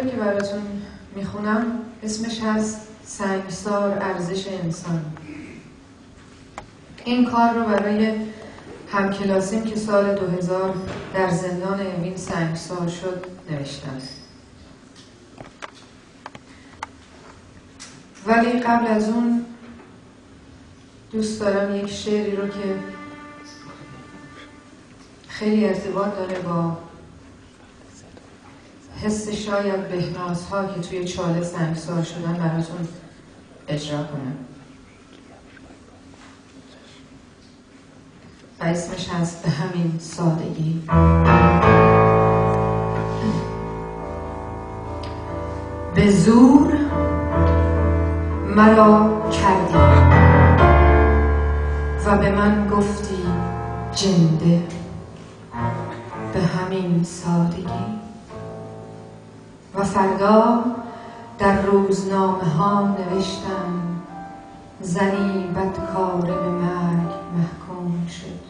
رو که براتون میخونم اسمش هست سنگسار ارزش انسان. این کار رو برای همکلاسیم که سال 2000 در زندان اوین سنگسار شد نوشتم. ولی قبل از اون دوست دارم یک شعری رو که خیلی ارتباط داره با حس شاید بهنازها که توی چاله سنگسار شدن براتون اجرا کنم و اسمش هست به همین سادگی. به زور مرا کردی و به من گفتی جنده، به همین سادگی. و فردا در روزنامه ها نوشتم زنی بدکاره به مرگ محکوم شد.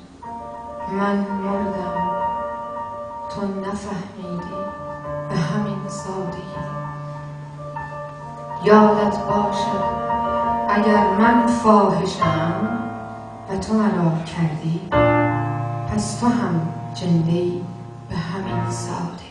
من مردم، تو نفهمیدی، به همین سادگی. یادت باشد اگر من فاحشم و تو مرا کردی، پس تو هم جنده‌ای به همین سادگی.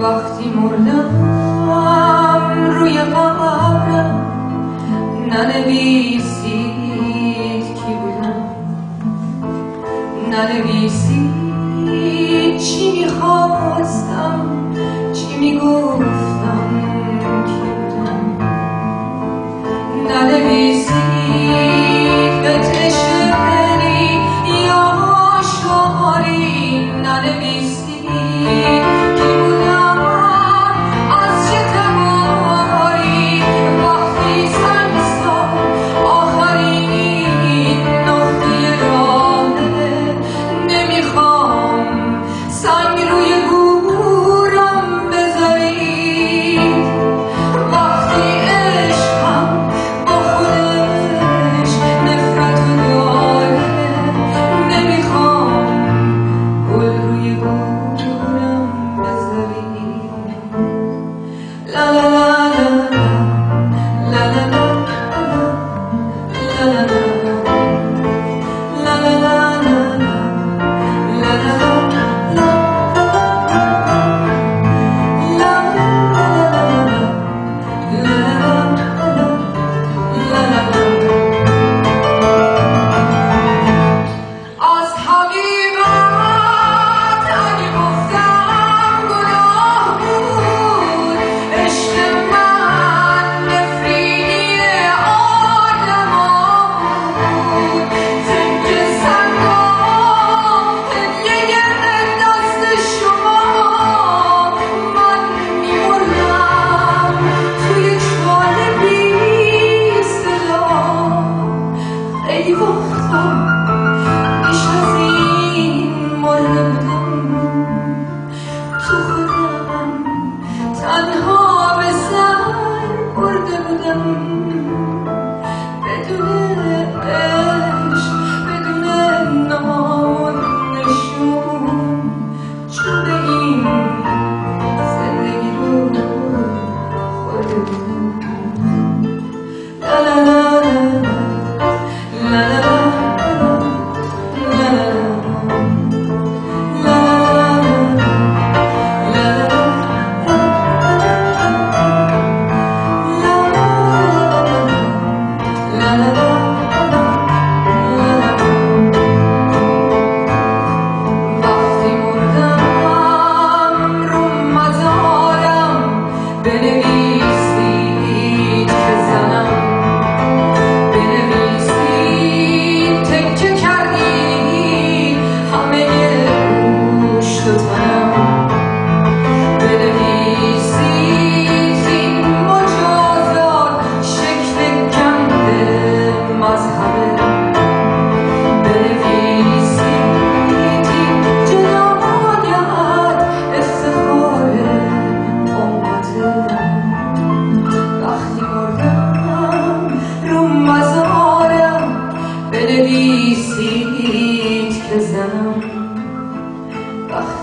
وقتی مردم روی قبرم ننویسید کی بودم، ننویسید چی میخواستم، چی میگفتم، کی بودم. ننویسید قطعه شعری یا شعاری، ننویسید با خودت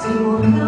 وقتی بردم